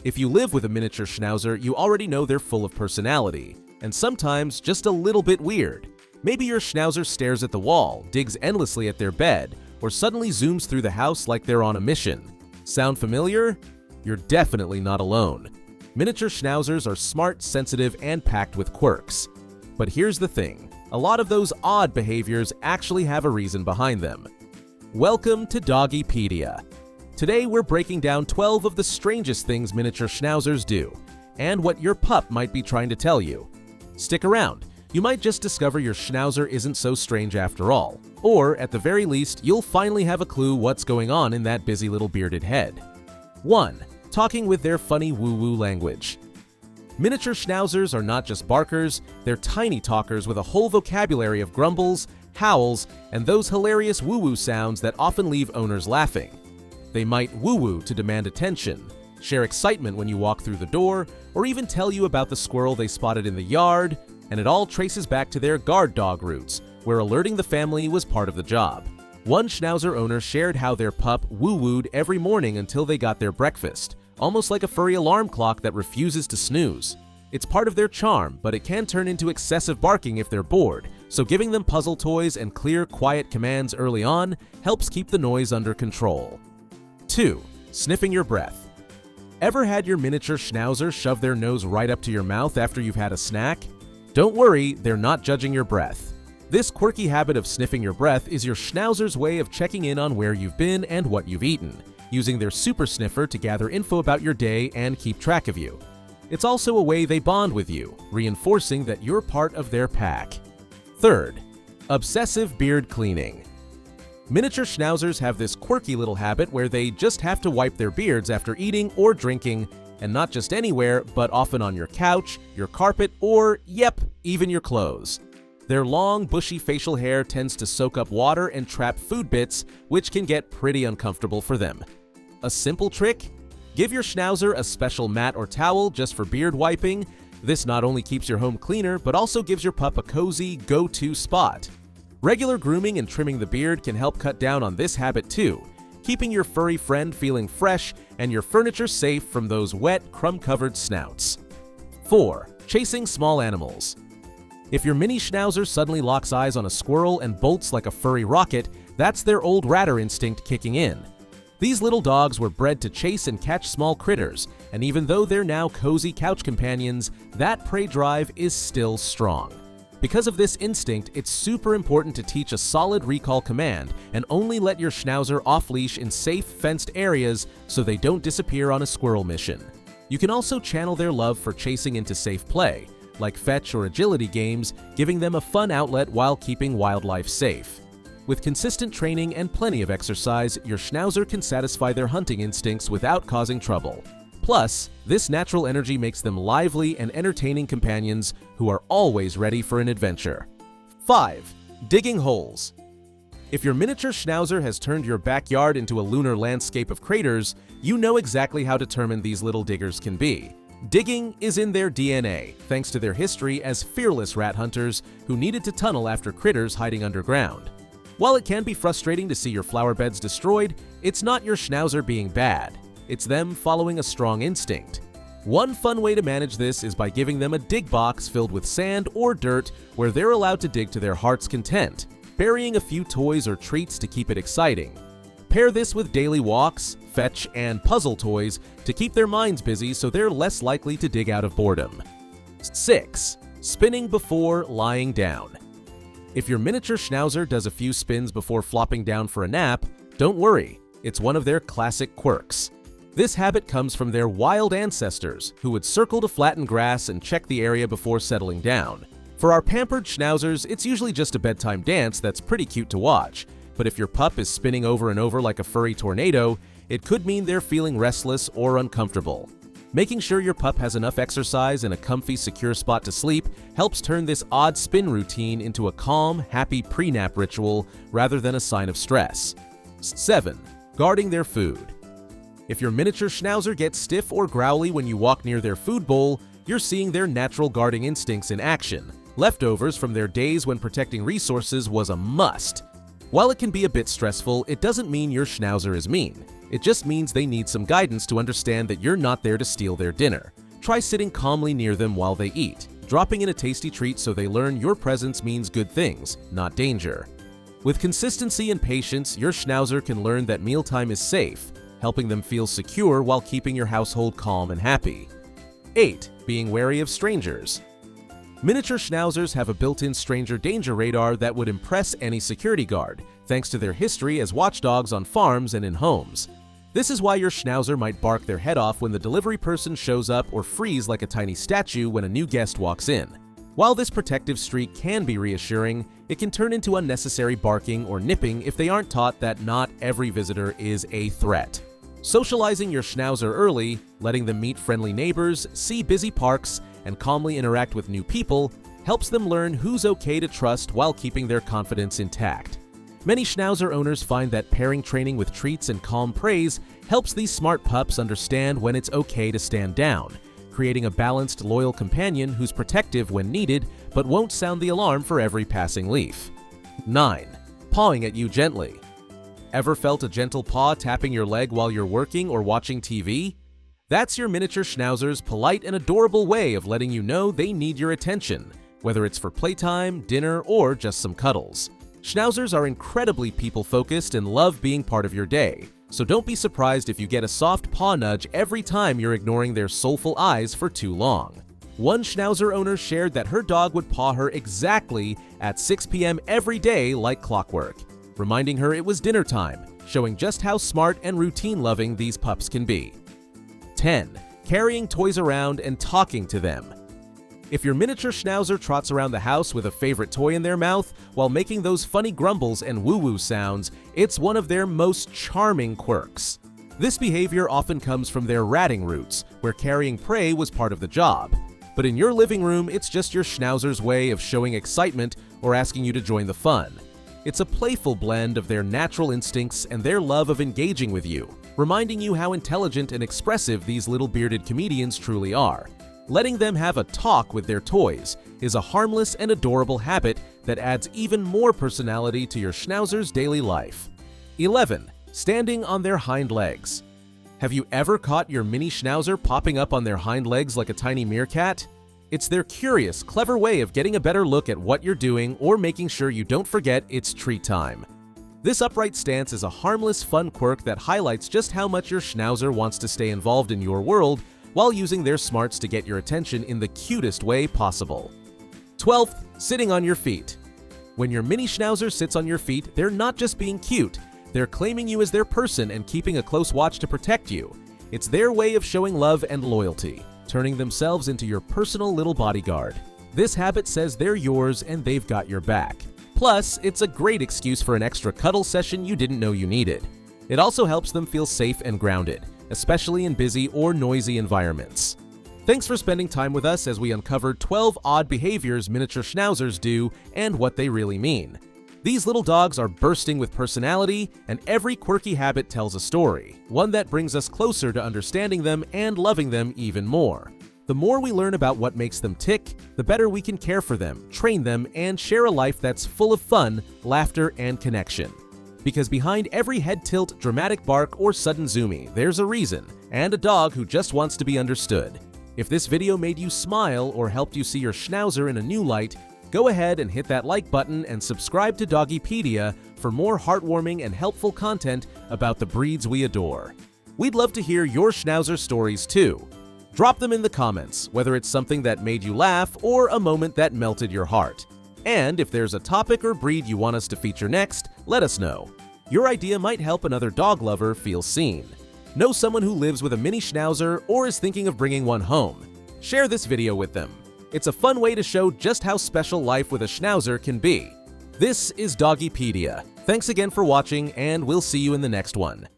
If you live with a miniature schnauzer, you already know they're full of personality, and sometimes just a little bit weird. Maybe your schnauzer stares at the wall, digs endlessly at their bed, or suddenly zooms through the house like they're on a mission. Sound familiar? You're definitely not alone. Miniature schnauzers are smart, sensitive, and packed with quirks. But here's the thing, a lot of those odd behaviors actually have a reason behind them. Welcome to Doggy Pedia. Today we're breaking down 12 of the strangest things miniature schnauzers do, and what your pup might be trying to tell you. Stick around, you might just discover your schnauzer isn't so strange after all, or at the very least, you'll finally have a clue what's going on in that busy little bearded head. 1. Talking with their funny woo-woo language. Miniature schnauzers are not just barkers, they're tiny talkers with a whole vocabulary of grumbles, howls, and those hilarious woo-woo sounds that often leave owners laughing. They might woo-woo to demand attention, share excitement when you walk through the door, or even tell you about the squirrel they spotted in the yard, and it all traces back to their guard dog roots, where alerting the family was part of the job. One schnauzer owner shared how their pup woo-wooed every morning until they got their breakfast, almost like a furry alarm clock that refuses to snooze. It's part of their charm, but it can turn into excessive barking if they're bored, so giving them puzzle toys and clear, quiet commands early on helps keep the noise under control. 2. Sniffing your breath. Ever had your miniature schnauzer shove their nose right up to your mouth after you've had a snack? Don't worry, they're not judging your breath. This quirky habit of sniffing your breath is your schnauzer's way of checking in on where you've been and what you've eaten, using their super sniffer to gather info about your day and keep track of you. It's also a way they bond with you, reinforcing that you're part of their pack. 3. Obsessive beard cleaning. Miniature schnauzers have this quirky little habit where they just have to wipe their beards after eating or drinking, and not just anywhere, but often on your couch, your carpet, or, yep, even your clothes. Their long, bushy facial hair tends to soak up water and trap food bits, which can get pretty uncomfortable for them. A simple trick? Give your schnauzer a special mat or towel just for beard wiping. This not only keeps your home cleaner, but also gives your pup a cozy, go-to spot. Regular grooming and trimming the beard can help cut down on this habit too, keeping your furry friend feeling fresh and your furniture safe from those wet, crumb-covered snouts. 4. Chasing small animals. If your mini schnauzer suddenly locks eyes on a squirrel and bolts like a furry rocket, that's their old ratter instinct kicking in. These little dogs were bred to chase and catch small critters, and even though they're now cozy couch companions, that prey drive is still strong. Because of this instinct, it's super important to teach a solid recall command and only let your schnauzer off-leash in safe, fenced areas so they don't disappear on a squirrel mission. You can also channel their love for chasing into safe play, like fetch or agility games, giving them a fun outlet while keeping wildlife safe. With consistent training and plenty of exercise, your schnauzer can satisfy their hunting instincts without causing trouble. Plus, this natural energy makes them lively and entertaining companions who are always ready for an adventure. 5. Digging holes. If your miniature schnauzer has turned your backyard into a lunar landscape of craters, you know exactly how determined these little diggers can be. Digging is in their DNA, thanks to their history as fearless rat hunters who needed to tunnel after critters hiding underground. While it can be frustrating to see your flower beds destroyed, it's not your schnauzer being bad. It's them following a strong instinct. One fun way to manage this is by giving them a dig box filled with sand or dirt where they're allowed to dig to their heart's content, burying a few toys or treats to keep it exciting. Pair this with daily walks, fetch, and puzzle toys to keep their minds busy so they're less likely to dig out of boredom. 6. Spinning before lying down. If your miniature schnauzer does a few spins before flopping down for a nap, don't worry, it's one of their classic quirks. This habit comes from their wild ancestors, who would circle to flatten grass and check the area before settling down. For our pampered schnauzers, it's usually just a bedtime dance that's pretty cute to watch, but if your pup is spinning over and over like a furry tornado, it could mean they're feeling restless or uncomfortable. Making sure your pup has enough exercise and a comfy, secure spot to sleep helps turn this odd spin routine into a calm, happy pre-nap ritual rather than a sign of stress. 7. Guarding their food. If your miniature schnauzer gets stiff or growly when you walk near their food bowl, you're seeing their natural guarding instincts in action, leftovers from their days when protecting resources was a must. While it can be a bit stressful, it doesn't mean your schnauzer is mean. It just means they need some guidance to understand that you're not there to steal their dinner. Try sitting calmly near them while they eat, dropping in a tasty treat so they learn your presence means good things, not danger. With consistency and patience, your Schnauzer can learn that mealtime is safe, helping them feel secure while keeping your household calm and happy. 8. Being wary of strangers. Miniature Schnauzers have a built-in stranger danger radar that would impress any security guard, thanks to their history as watchdogs on farms and in homes. This is why your Schnauzer might bark their head off when the delivery person shows up or freeze like a tiny statue when a new guest walks in. While this protective streak can be reassuring, it can turn into unnecessary barking or nipping if they aren't taught that not every visitor is a threat. Socializing your Schnauzer early, letting them meet friendly neighbors, see busy parks, and calmly interact with new people helps them learn who's okay to trust while keeping their confidence intact. Many Schnauzer owners find that pairing training with treats and calm praise helps these smart pups understand when it's okay to stand down, creating a balanced, loyal companion who's protective when needed but won't sound the alarm for every passing leaf. 9. Pawing at you gently. Ever felt a gentle paw tapping your leg while you're working or watching TV? That's your Miniature Schnauzer's polite and adorable way of letting you know they need your attention, whether it's for playtime, dinner, or just some cuddles. Schnauzers are incredibly people-focused and love being part of your day, so don't be surprised if you get a soft paw nudge every time you're ignoring their soulful eyes for too long. One Schnauzer owner shared that her dog would paw her exactly at 6 p.m. every day like clockwork, reminding her it was dinner time, showing just how smart and routine-loving these pups can be. 10. Carrying toys around and talking to them. If your Miniature Schnauzer trots around the house with a favorite toy in their mouth while making those funny grumbles and woo-woo sounds, it's one of their most charming quirks. This behavior often comes from their ratting roots, where carrying prey was part of the job. But in your living room, it's just your Schnauzer's way of showing excitement or asking you to join the fun. It's a playful blend of their natural instincts and their love of engaging with you, reminding you how intelligent and expressive these little bearded comedians truly are. Letting them have a talk with their toys is a harmless and adorable habit that adds even more personality to your Schnauzer's daily life. 11. Standing on their hind legs. Have you ever caught your mini Schnauzer popping up on their hind legs like a tiny meerkat? It's their curious, clever way of getting a better look at what you're doing or making sure you don't forget it's treat time. This upright stance is a harmless, fun quirk that highlights just how much your Schnauzer wants to stay involved in your world while using their smarts to get your attention in the cutest way possible. 12th, sitting on your feet. When your mini Schnauzer sits on your feet, they're not just being cute, they're claiming you as their person and keeping a close watch to protect you. It's their way of showing love and loyalty, turning themselves into your personal little bodyguard. This habit says they're yours and they've got your back. Plus, it's a great excuse for an extra cuddle session you didn't know you needed. It also helps them feel safe and grounded, especially in busy or noisy environments. Thanks for spending time with us as we uncovered 12 odd behaviors Miniature Schnauzers do and what they really mean. These little dogs are bursting with personality, and every quirky habit tells a story, one that brings us closer to understanding them and loving them even more. The more we learn about what makes them tick, the better we can care for them, train them, and share a life that's full of fun, laughter, and connection. Because behind every head tilt, dramatic bark, or sudden zoomy, there's a reason, and a dog who just wants to be understood. If this video made you smile or helped you see your Schnauzer in a new light, go ahead and hit that like button and subscribe to Doggy Pedia for more heartwarming and helpful content about the breeds we adore. We'd love to hear your Schnauzer stories too. Drop them in the comments, whether it's something that made you laugh or a moment that melted your heart. And if there's a topic or breed you want us to feature next, let us know. Your idea might help another dog lover feel seen. Know someone who lives with a mini Schnauzer or is thinking of bringing one home? Share this video with them. It's a fun way to show just how special life with a Schnauzer can be. This is Doggy Pedia. Thanks again for watching, and we'll see you in the next one.